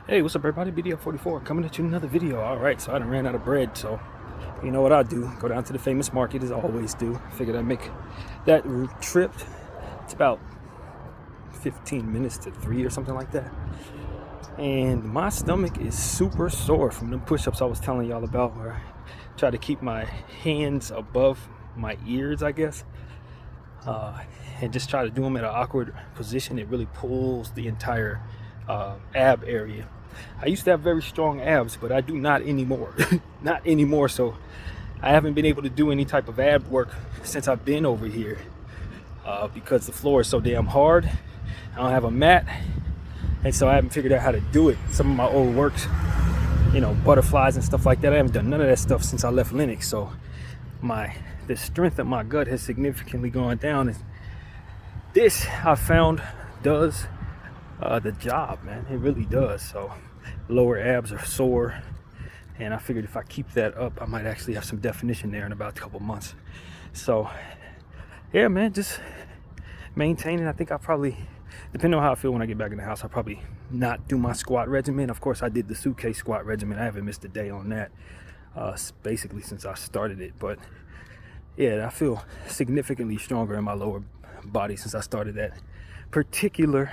Hey, what's up everybody? BDF 44 coming at you with another video. Alright, so I done ran out of bread, so you know what I do. Go down to the famous market as I always do. Figured I'd make that trip. It's about 15 minutes to 3 or something like that. And my stomach is super sore from them push-ups I was telling y'all about, where I try to keep my hands above my ears, I guess. And just try to do them at an awkward position. It really pulls the entire ab area. I used to have very strong abs, but I do not anymore. Not anymore. So I haven't been able to do any type of ab work since I've been over here because the floor is so damn hard. I don't have a mat, and so I haven't figured out how to do it. Some of my old works, you know, butterflies and stuff like that, I haven't done none of that stuff since I left Linux. So the strength of my gut has significantly gone down. And this I found does the job, man. It really does. So lower abs are sore, and I figured if I keep that up, I might actually have some definition there in about a couple months. So yeah, man, just maintaining. I think I probably, depending on how I feel when I get back in the house, I'll probably not do my squat regimen. Of course, I did the suitcase squat regimen. I haven't missed a day on that basically since I started it. But yeah, I feel significantly stronger in my lower body since I started that particular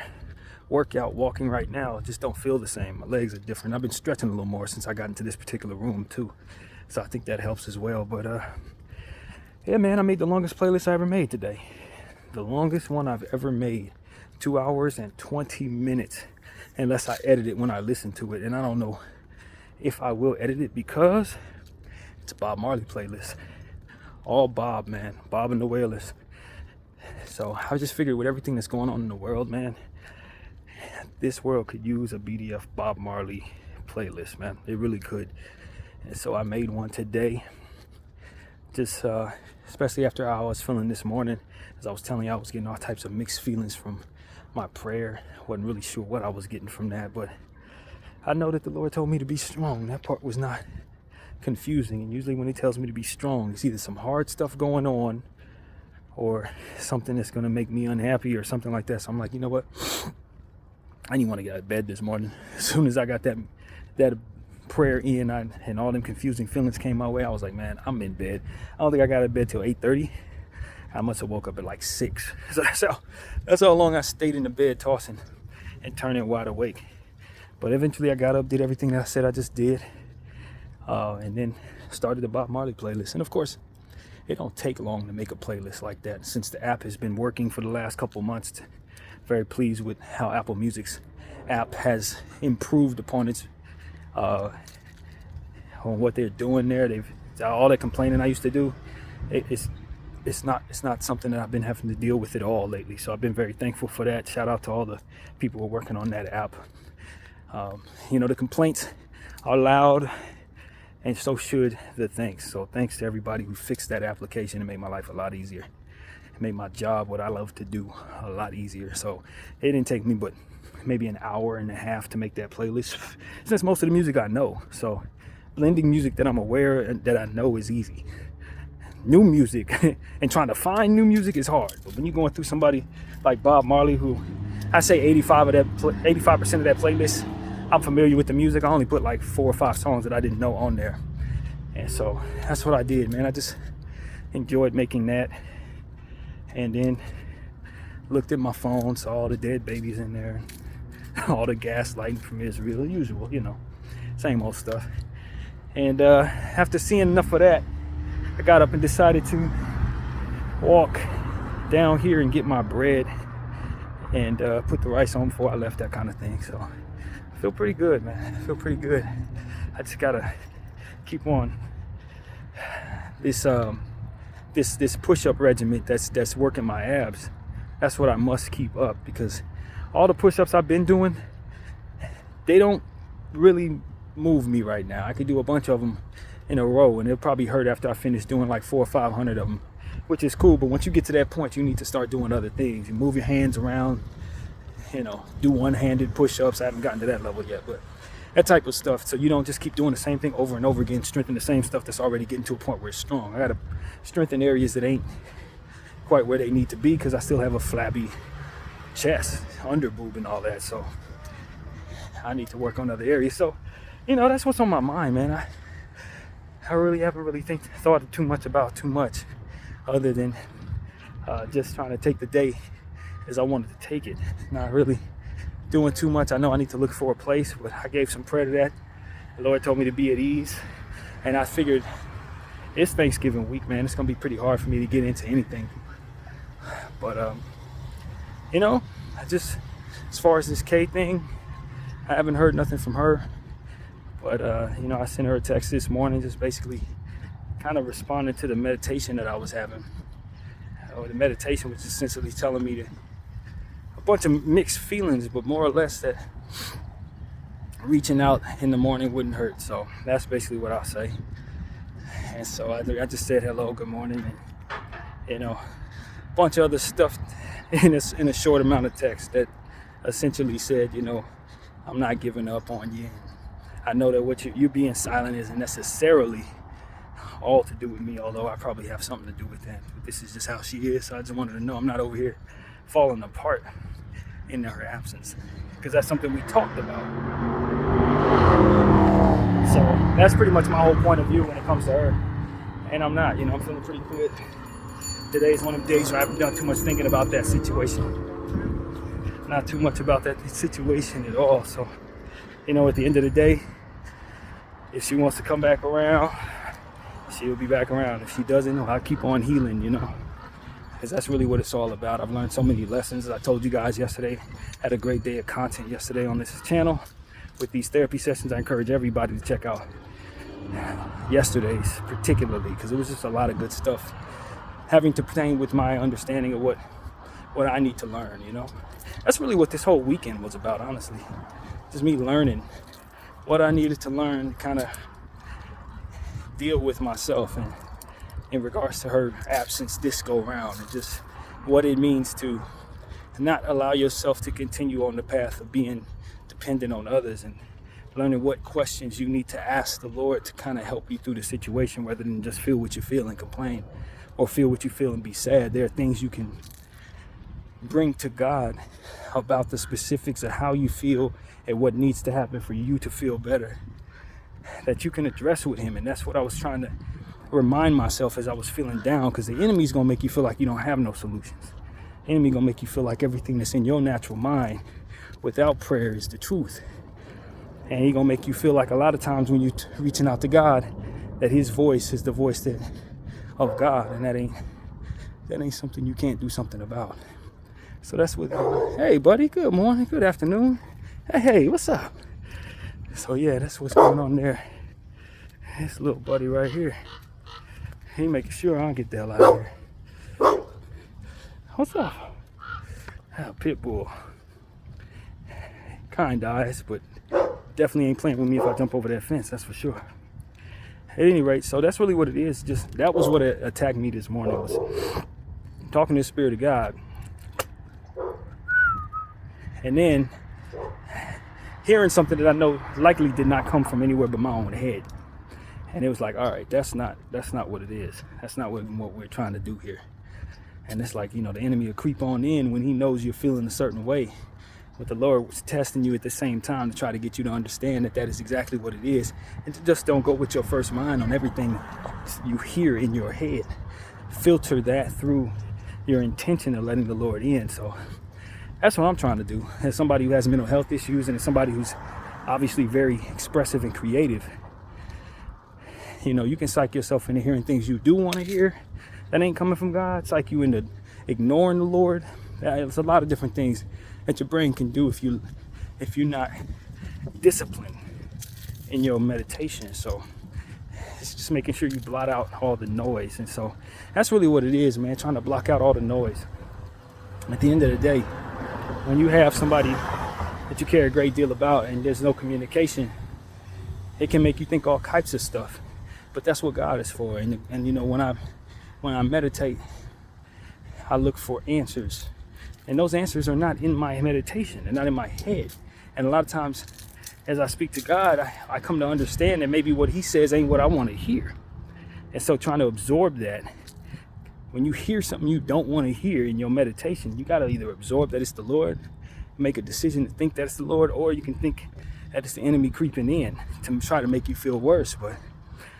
workout. Walking right now, just don't feel the same. My legs are different. I've been stretching a little more since I got into this particular room too, so I think that helps as well. But yeah, man, I made the longest playlist I ever made today. The longest one I've ever made. 2 hours and 20 minutes, unless I edit it when I listen to it. And I don't know if I will edit it because it's a Bob Marley playlist. All Bob, man. Bob and the Wailers. So I just figured with everything that's going on in the world, man, this world could use a BDF Bob Marley playlist, man. It really could. And so I made one today. Just especially after how I was feeling this morning. As I was telling you, I was getting all types of mixed feelings from my prayer. Wasn't really sure what I was getting from that, but I know that the Lord told me to be strong. That part was not confusing. And usually when he tells me to be strong, it's either some hard stuff going on or something that's going to make me unhappy or something like that. So I'm like, you know what? I didn't want to get out of bed this morning. As soon as I got that prayer in, and all them confusing feelings came my way, I was like, man, I'm in bed. I don't think I got out of bed till 8:30. I must have woke up at like 6. So that's how long I stayed in the bed tossing and turning wide awake. But eventually I got up, did everything that I said I just did, and then started the Bob Marley playlist. And of course, it don't take long to make a playlist like that. Since the app has been working for the last couple months, very pleased with how Apple Music's app has improved upon its on what they're doing there. They've all that complaining I used to do. It's not something that I've been having to deal with at all lately. So I've been very thankful for that. Shout out to all the people who are working on that app. You know, the complaints are loud, and so should the thanks. So thanks to everybody who fixed that application and made my life a lot easier. It made my job, what I love to do, a lot easier. So it didn't take me but maybe an hour and a half to make that playlist, since most of the music I know. So blending music that I'm aware and that I know is easy. New music and trying to find new music is hard. But when you're going through somebody like Bob Marley, who I say 85% of that playlist, I'm familiar with the music. I only put like 4 or 5 songs that I didn't know on there. And so that's what I did, man. I just enjoyed making that. And then looked at my phone, saw all the dead babies in there, all the gaslighting from Israel, usual, you know, same old stuff. And after seeing enough of that, I got up and decided to walk down here and get my bread and put the rice on before I left, that kind of thing. So I feel pretty good, man. I feel pretty good. I just gotta keep on this push-up regimen that's working my abs. That's what I must keep up, because all the push-ups I've been doing, they don't really move me right now. I could do a bunch of them in a row and it'll probably hurt after I finish doing like 400 or 500 of them, which is cool. But once you get to that point, you need to start doing other things. You move your hands around, you know, do one-handed push-ups. I haven't gotten to that level yet, but that type of stuff. So you don't just keep doing the same thing over and over again, strengthen the same stuff that's already getting to a point where it's strong. I gotta strengthen areas that ain't quite where they need to be, because I still have a flabby chest, under boob and all that. So I need to work on other areas. So, that's what's on my mind, man. I really haven't thought too much about too much other than just trying to take the day as I wanted to take it. Not really doing too much. I know I need to look for a place, but I gave some prayer to that. The Lord told me to be at ease, and I figured it's Thanksgiving week, man. It's gonna be pretty hard for me to get into anything. But I just, as far as this K thing, I haven't heard nothing from her. But I sent her a text this morning, just basically kind of responding to the meditation that I was having. The meditation was essentially telling me a bunch of mixed feelings, but more or less that reaching out in the morning wouldn't hurt. So that's basically what I'll say. And so I just said hello, good morning, and a bunch of other stuff in a short amount of text that essentially said, I'm not giving up on you. I know that what you being silent isn't necessarily all to do with me, although I probably have something to do with that. But this is just how she is, so I just wanted to know I'm not over here falling apart in her absence, because that's something we talked about. So that's pretty much my whole point of view when it comes to her. And I'm not, I'm feeling pretty good. Today's one of the days where I haven't done too much thinking about that situation. Not too much about that situation at all. So, at the end of the day, if she wants to come back around, she'll be back around. If she doesn't, I'll keep on healing, because that's really what it's all about. I've learned so many lessons. As I told you guys yesterday, had a great day of content yesterday on this channel with these therapy sessions. I encourage everybody to check out yesterday's particularly, because it was just a lot of good stuff having to pertain with my understanding of what I need to learn. That's really what this whole weekend was about, honestly. Just me learning what I needed to learn to kind of deal with myself and in regards to her absence this go round, and just what it means to not allow yourself to continue on the path of being dependent on others, and learning what questions you need to ask the Lord to kind of help you through the situation, rather than just feel what you feel and complain, or feel what you feel and be sad. There are things you can bring to God about the specifics of how you feel and what needs to happen for you to feel better, that you can address with him. And that's what I was trying to remind myself as I was feeling down, because the enemy's gonna make you feel like you don't have no solutions. The enemy gonna make you feel like everything that's in your natural mind without prayer is the truth. And he gonna make you feel like a lot of times when you're reaching out to God, that his voice is the voice of God, and that ain't something you can't do something about. So that's what, hey buddy, good morning, good afternoon. Hey, what's up? So yeah, that's what's going on there. This little buddy right here, he making sure I don't get the hell out of here. What's up? Pit bull. Kind eyes, but definitely ain't playing with me if I jump over that fence, that's for sure. At any rate, so that's really what it is. Just that was what attacked me this morning, was talking to the Spirit of God, and then hearing something that I know likely did not come from anywhere but my own head. And it was like, all right, that's not what it is. That's not what we're trying to do here. And it's like, the enemy will creep on in when he knows you're feeling a certain way. But the Lord was testing you at the same time to try to get you to understand that is exactly what it is. And to just don't go with your first mind on everything you hear in your head. Filter that through your intention of letting the Lord in. So that's what I'm trying to do. As somebody who has mental health issues, and as somebody who's obviously very expressive and creative, you can psych yourself into hearing things you do want to hear that ain't coming from God. Psych you into ignoring the Lord. There's a lot of different things that your brain can do if you're not disciplined in your meditation. So it's just making sure you blot out all the noise. And so that's really what it is, man, trying to block out all the noise. At the end of the day, when you have somebody that you care a great deal about and there's no communication, it can make you think all types of stuff. But that's what God is for. And when I meditate, I look for answers. And those answers are not in my meditation. They're not in my head. And a lot of times, as I speak to God, I come to understand that maybe what he says ain't what I want to hear. And so trying to absorb that. When you hear something you don't want to hear in your meditation, you got to either absorb that it's the Lord, make a decision to think that it's the Lord, or you can think that it's the enemy creeping in to try to make you feel worse. But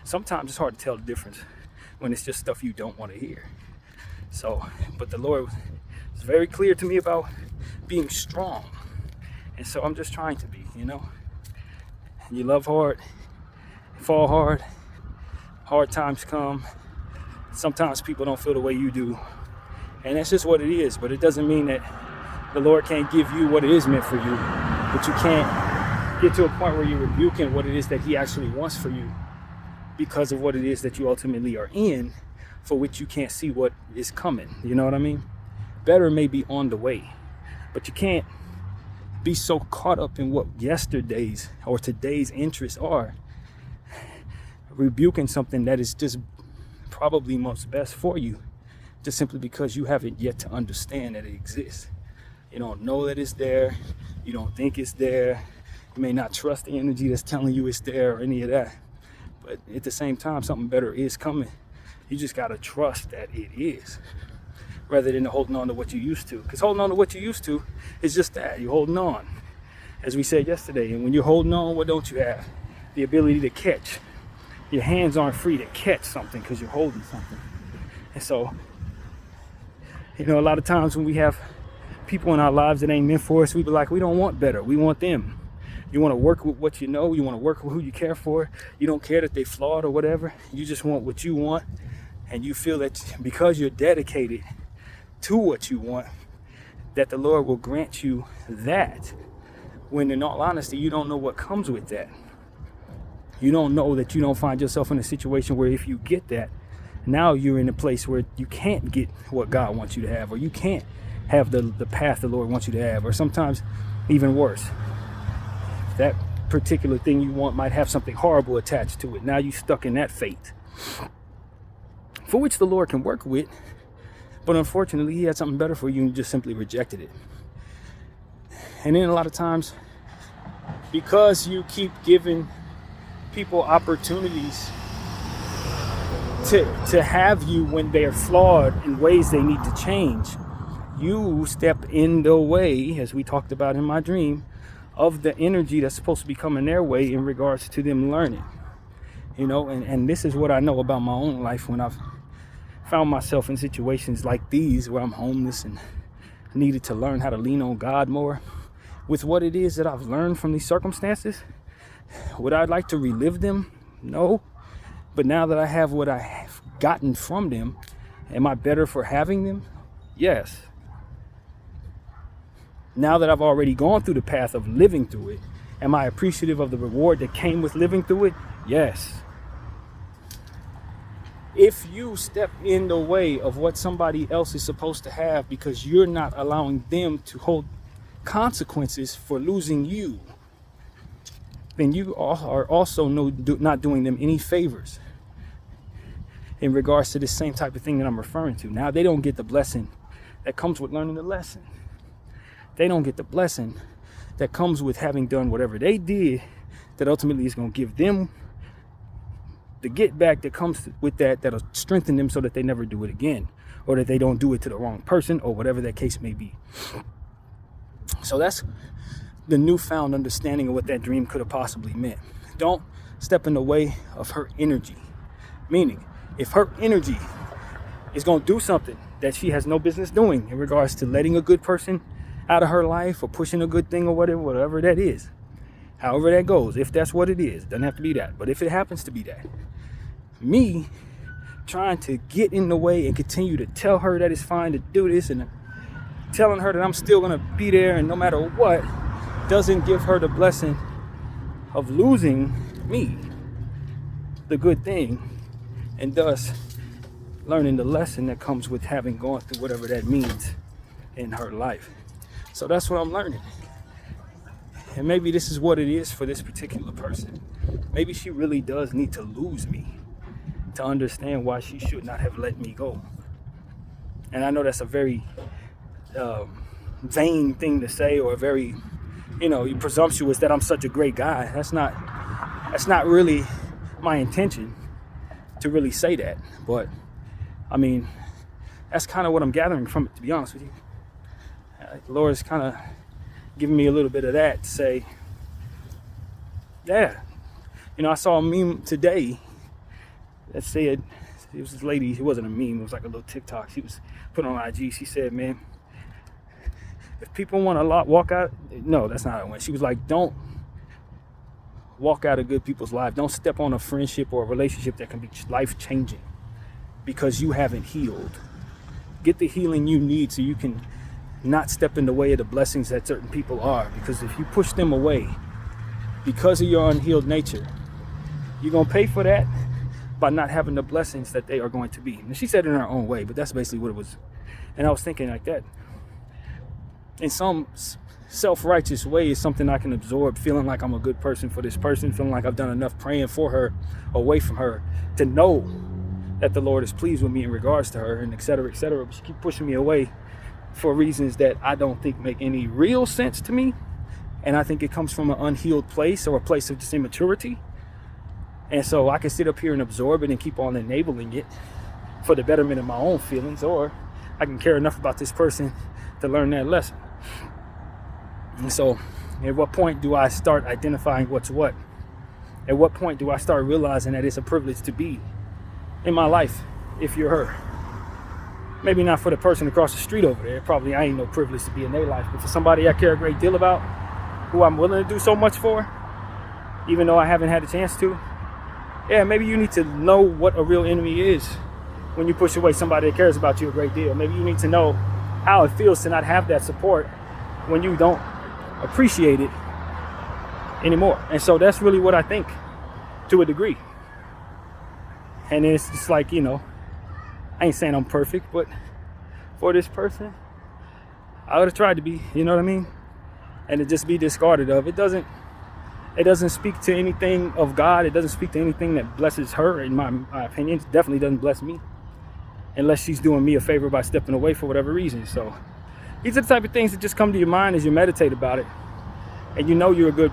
sometimes it's hard to tell the difference when it's just stuff you don't want to hear. So, but the Lord was very clear to me about being strong. And so I'm just trying to be, you know. You love hard, fall hard, hard times come. Sometimes people don't feel the way you do. And that's just what it is. But it doesn't mean that the Lord can't give you what it is meant for you. But you can't get to a point where you're rebuking what it is that he actually wants for you because of what it is that you ultimately are in, for which you can't see what is coming. You know what I mean? Better may be on the way. But you can't be so caught up in what yesterday's or today's interests are, rebuking something that is just probably most best for you, just simply because you haven't yet to understand that it exists. You don't know that it's there. You don't think it's there. You may not trust the energy that's telling you it's there or any of that. But at the same time, something better is coming. You just got to trust that it is, rather than holding on to what you used to. Because holding on to what you used to is just that. You're holding on. As we said yesterday, and when you're holding on, what don't you have? The ability to catch. Your hands aren't free to catch something because you're holding something. And so, you know, a lot of times when we have people in our lives that ain't meant for us, we be like, we don't want better. We want them. You want to work with what you know. You want to work with who you care for. You don't care that they flawed or whatever. You just want what you want. And you feel that because you're dedicated to what you want, that the Lord will grant you that. When in all honesty, you don't know what comes with that. You don't know that you don't find yourself in a situation where if you get that, now you're in a place where you can't get what God wants you to have, or you can't have the path the Lord wants you to have, or sometimes even worse. That particular thing you want might have something horrible attached to it. Now you're stuck in that fate, for which the Lord can work with, but unfortunately he had something better for you and you just simply rejected it. And then a lot of times, because you keep giving people opportunities to have you when they're flawed in ways they need to change, you step in the way, as we talked about in my dream, of the energy that's supposed to be coming their way in regards to them learning. You know, and this is what I know about my own life when I've found myself in situations like these where I'm homeless and needed to learn how to lean on God more. With what it is that I've learned from these circumstances, would I like to relive them? No. But now that I have what I have gotten from them, am I better for having them? Yes. Now that I've already gone through the path of living through it, am I appreciative of the reward that came with living through it? Yes. If you step in the way of what somebody else is supposed to have because you're not allowing them to hold consequences for losing you, then you are also not doing them any favors in regards to this same type of thing that I'm referring to. Now they don't get the blessing that comes with learning the lesson. They don't get the blessing that comes with having done whatever they did that ultimately is going to give them the get back that comes with that'll strengthen them so that they never do it again, or that they don't do it to the wrong person, or whatever that case may be. So that's the newfound understanding of what that dream could have possibly meant. Don't step in the way of her energy. Meaning, if her energy is going to do something that she has no business doing in regards to letting a good person out of her life or pushing a good thing or whatever that is, however that goes, if that's what it is, doesn't have to be that. But if it happens to be that, me trying to get in the way and continue to tell her that it's fine to do this and telling her that I'm still going to be there and no matter what, doesn't give her the blessing of losing me, the good thing, and thus learning the lesson that comes with having gone through whatever that means in her life. So that's what I'm learning. And maybe this is what it is for this particular person. Maybe she really does need to lose me to understand why she should not have let me go. And I know that's a very vain thing to say, or very, presumptuous that I'm such a great guy. That's not really my intention to really say that. But I mean, that's kind of what I'm gathering from it, to be honest with you. Laura's kind of giving me a little bit of that to say, Yeah. I saw a meme today that said, it was this lady, it wasn't a meme, it was like a little TikTok. She was put on IG. She said, man, if people want to walk out, no, that's not how it went. She was like, don't walk out of good people's lives. Don't step on a friendship or a relationship that can be life-changing because you haven't healed. Get the healing you need so you can not step in the way of the blessings that certain people are. Because if you push them away because of your unhealed nature, you're going to pay for that by not having the blessings that they are going to be. And she said it in her own way, but that's basically what it was. And I was thinking like that. In some self-righteous way is something I can absorb, feeling like I'm a good person for this person, feeling like I've done enough praying for her, away from her, to know that the Lord is pleased with me in regards to her, and et cetera, but she keep pushing me away for reasons that I don't think make any real sense to me. And I think it comes from an unhealed place or a place of just immaturity. And so I can sit up here and absorb it and keep on enabling it for the betterment of my own feelings, or I can care enough about this person to learn that lesson. And so at what point do I start identifying what's what? At what point do I start realizing that it's a privilege to be in my life if you're her? Maybe not for the person across the street over there. Probably I ain't no privilege to be in their life. But for somebody I care a great deal about, who I'm willing to do so much for, even though I haven't had a chance to, yeah, maybe you need to know what a real enemy is when you push away somebody that cares about you a great deal. Maybe you need to know how it feels to not have that support when you don't appreciate it anymore. And so that's really what I think, to a degree. And it's just like, I ain't saying I'm perfect, but for this person, I would have tried to be, you know what I mean? And to just be discarded of. It doesn't speak to anything of God. It doesn't speak to anything that blesses her, in my opinion. It definitely doesn't bless me, unless she's doing me a favor by stepping away for whatever reason. So these are the type of things that just come to your mind as you meditate about it. And you know you're a good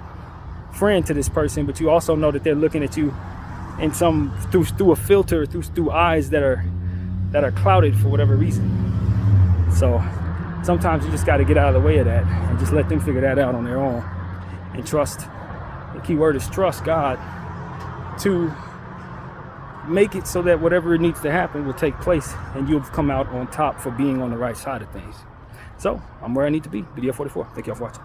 friend to this person, but you also know that they're looking at you in through a filter, through eyes that are clouded for whatever reason. So sometimes you just got to get out of the way of that and just let them figure that out on their own, and trust. The key word is trust God to make it so that whatever needs to happen will take place, and you'll come out on top for being on the right side of things. So I'm where I need to be. BDF 44. Thank y'all for watching.